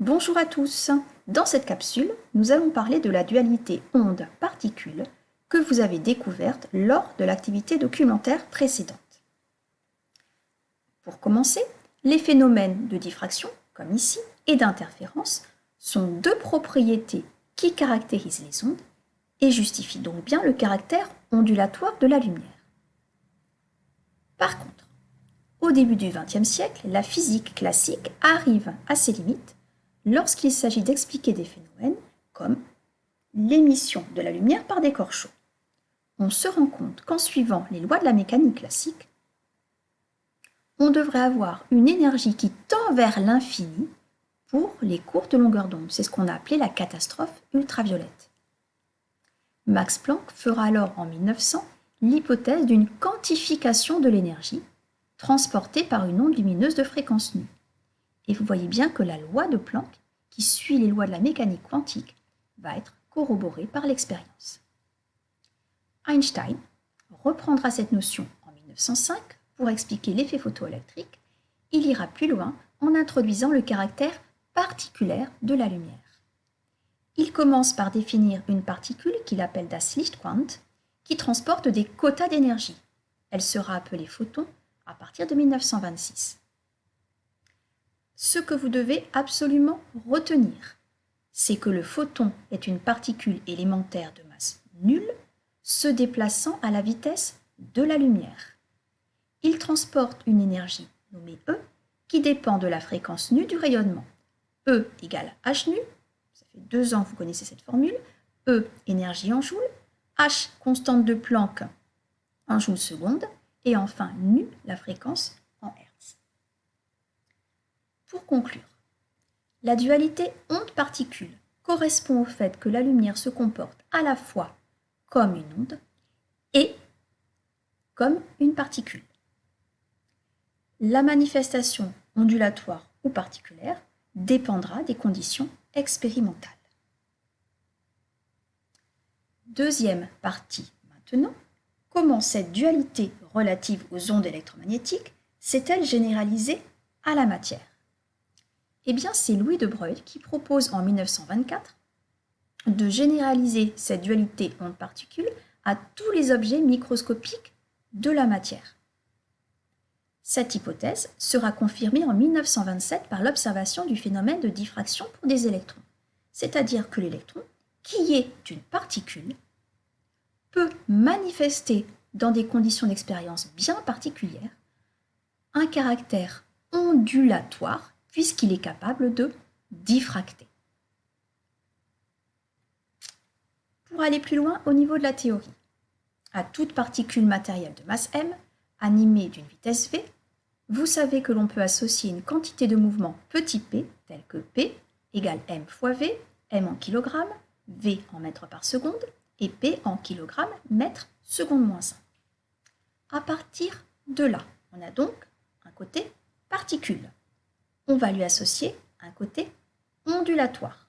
Bonjour à tous. Dans cette capsule, nous allons parler de la dualité onde-particule que vous avez découverte lors de l'activité documentaire précédente. Pour commencer, les phénomènes de diffraction, comme ici, et d'interférence sont deux propriétés qui caractérisent les ondes et justifient donc bien le caractère ondulatoire de la lumière. Par contre, au début du XXe siècle, la physique classique arrive à ses limites lorsqu'il s'agit d'expliquer des phénomènes comme l'émission de la lumière par des corps chauds. On se rend compte qu'en suivant les lois de la mécanique classique, on devrait avoir une énergie qui tend vers l'infini pour les courtes longueurs d'onde. C'est ce qu'on a appelé la catastrophe ultraviolette. Max Planck fera alors en 1900 l'hypothèse d'une quantification de l'énergie transportée par une onde lumineuse de fréquence nue. Et vous voyez bien que la loi de Planck, qui suit les lois de la mécanique quantique, va être corroborée par l'expérience. Einstein reprendra cette notion en 1905 pour expliquer l'effet photoélectrique. Il ira plus loin en introduisant le caractère particulaire de la lumière. Il commence par définir une particule qu'il appelle das Lichtquant, qui transporte des quotas d'énergie. Elle sera appelée photon à partir de 1926. Ce que vous devez absolument retenir, c'est que le photon est une particule élémentaire de masse nulle se déplaçant à la vitesse de la lumière. Il transporte une énergie nommée E qui dépend de la fréquence nue du rayonnement. E égale h nu, ça fait 2 ans que vous connaissez cette formule, E énergie en joule, h constante de Planck en joules seconde, et enfin nu la fréquence en hertz. Pour conclure, la dualité onde-particule correspond au fait que la lumière se comporte à la fois comme une onde et comme une particule. La manifestation ondulatoire ou particulaire dépendra des conditions expérimentales. Deuxième partie maintenant, comment cette dualité relative aux ondes électromagnétiques s'est-elle généralisée à la matière? Eh bien, c'est Louis de Broglie qui propose en 1924 de généraliser cette dualité onde-particule à tous les objets microscopiques de la matière. Cette hypothèse sera confirmée en 1927 par l'observation du phénomène de diffraction pour des électrons, c'est-à-dire que l'électron, qui est une particule, peut manifester dans des conditions d'expérience bien particulières un caractère ondulatoire puisqu'il est capable de diffracter. Pour aller plus loin au niveau de la théorie, à toute particule matérielle de masse m, animée d'une vitesse v, vous savez que l'on peut associer une quantité de mouvement petit p, telle que p égale m fois v, m en kg, v en mètres par seconde, et p en kg, mètre seconde moins 1. À partir de là, on a donc un côté particule. On va lui associer un côté ondulatoire.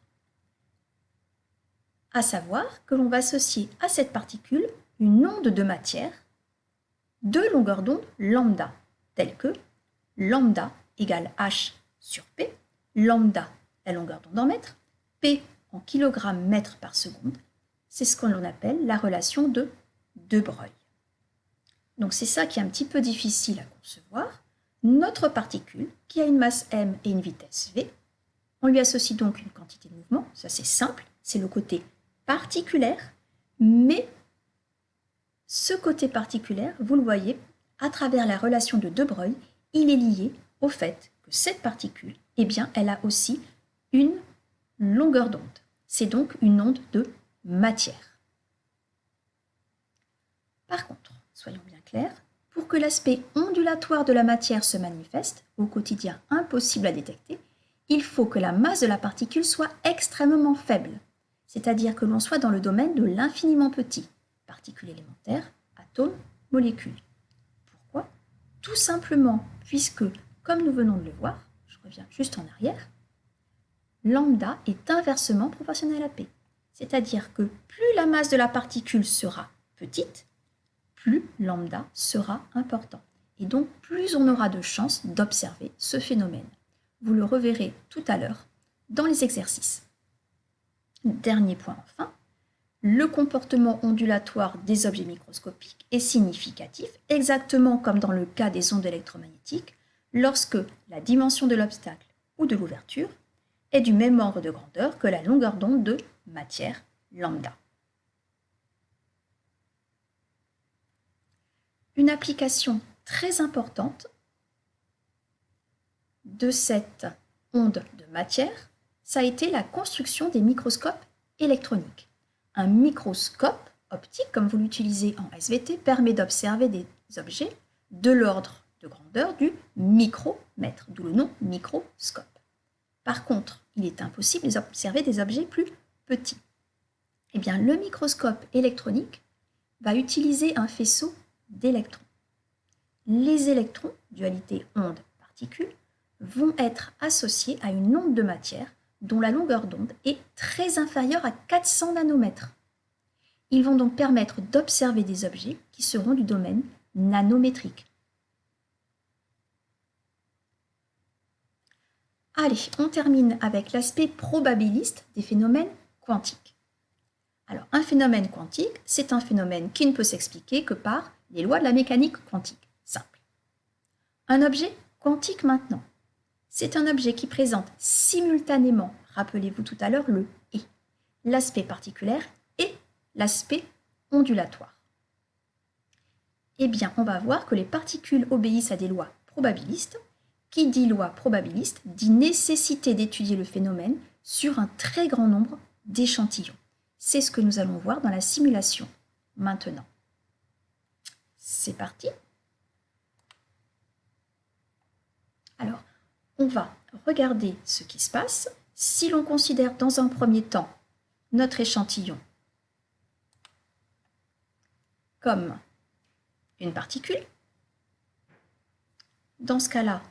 À savoir que l'on va associer à cette particule une onde de matière de longueur d'onde lambda, telle que lambda égale h sur p, lambda la longueur d'onde en mètres, p en kilogrammes mètres par seconde. C'est ce qu'on appelle la relation de De Broglie. Donc c'est ça qui est un petit peu difficile à concevoir. Notre particule, qui a une masse m et une vitesse v, on lui associe donc une quantité de mouvement, ça c'est simple, c'est le côté particulaire, mais ce côté particulaire, vous le voyez, à travers la relation de De Broglie, il est lié au fait que cette particule, eh bien, elle a aussi une longueur d'onde. C'est donc une onde de matière. Par contre, soyons bien clairs, pour que l'aspect ondulatoire de la matière se manifeste, au quotidien impossible à détecter, il faut que la masse de la particule soit extrêmement faible, c'est-à-dire que l'on soit dans le domaine de l'infiniment petit, particules élémentaires, atomes, molécules. Pourquoi? Tout simplement puisque, comme nous venons de le voir, je reviens juste en arrière, lambda est inversement proportionnel à p. C'est-à-dire que plus la masse de la particule sera petite, plus lambda sera important. Et donc, plus on aura de chances d'observer ce phénomène. Vous le reverrez tout à l'heure dans les exercices. Dernier point enfin, le comportement ondulatoire des objets microscopiques est significatif, exactement comme dans le cas des ondes électromagnétiques, lorsque la dimension de l'obstacle ou de l'ouverture est du même ordre de grandeur que la longueur d'onde de matière lambda. Une application très importante de cette onde de matière, ça a été la construction des microscopes électroniques. Un microscope optique, comme vous l'utilisez en SVT, permet d'observer des objets de l'ordre de grandeur du micromètre, d'où le nom microscope. Par contre, il est impossible d'observer des objets plus petits. Eh bien, le microscope électronique va utiliser un faisceau d'électrons. Les électrons, dualité onde-particule, vont être associés à une onde de matière dont la longueur d'onde est très inférieure à 400 nanomètres. Ils vont donc permettre d'observer des objets qui seront du domaine nanométrique. Allez, on termine avec l'aspect probabiliste des phénomènes quantiques. Alors, un phénomène quantique, c'est un phénomène qui ne peut s'expliquer que par les lois de la mécanique quantique. Simple. Un objet quantique maintenant, c'est un objet qui présente simultanément, rappelez-vous tout à l'heure, le « et », l'aspect particulaire et l'aspect ondulatoire. Eh bien, on va voir que les particules obéissent à des lois probabilistes. Qui dit loi probabiliste dit nécessité d'étudier le phénomène sur un très grand nombre d'échantillons. C'est ce que nous allons voir dans la simulation maintenant. C'est parti. Alors, on va regarder ce qui se passe. Si l'on considère dans un premier temps notre échantillon comme une particule, dans ce cas-là,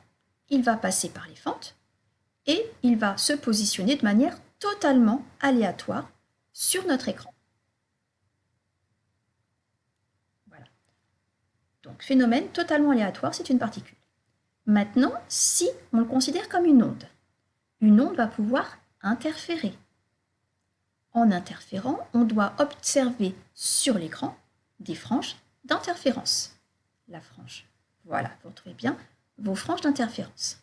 il va passer par les fentes et il va se positionner de manière totalement aléatoire sur notre écran. Voilà. Donc, phénomène totalement aléatoire, c'est une particule. Maintenant, si on le considère comme une onde va pouvoir interférer. En interférant, on doit observer sur l'écran des franges d'interférence. La frange, voilà, vous retrouvez bien vos franges d'interférence.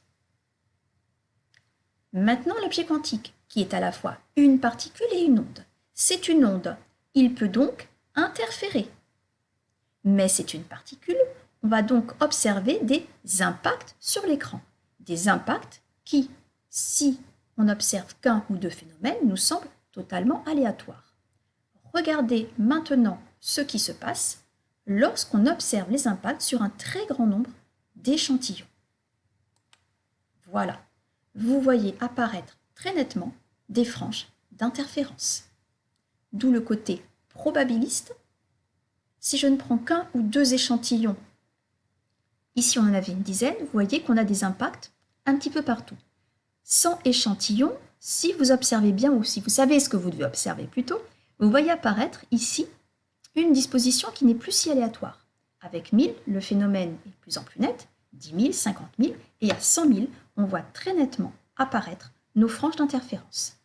Maintenant, l'objet quantique, qui est à la fois une particule et une onde. C'est une onde, il peut donc interférer. Mais c'est une particule, on va donc observer des impacts sur l'écran. Des impacts qui, si on n'observe qu'un ou deux phénomènes, nous semblent totalement aléatoires. Regardez maintenant ce qui se passe lorsqu'on observe les impacts sur un très grand nombre d'échantillons. Voilà, vous voyez apparaître très nettement des franges d'interférence. D'où le côté probabiliste. Si je ne prends qu'un ou deux échantillons, ici on en avait une dizaine, vous voyez qu'on a des impacts un petit peu partout. 100 échantillons, si vous observez bien ou si vous savez ce que vous devez observer plutôt, vous voyez apparaître ici une disposition qui n'est plus si aléatoire. Avec 1000, le phénomène est de plus en plus net, 10 000, 50 000, et à 100 000, on voit très nettement apparaître nos franges d'interférence.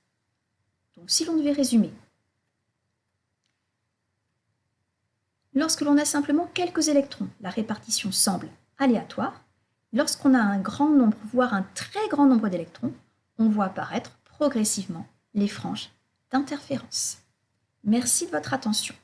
Donc si l'on devait résumer, lorsque l'on a simplement quelques électrons, la répartition semble aléatoire. Lorsqu'on a un grand nombre, voire un très grand nombre d'électrons, on voit apparaître progressivement les franges d'interférence. Merci de votre attention.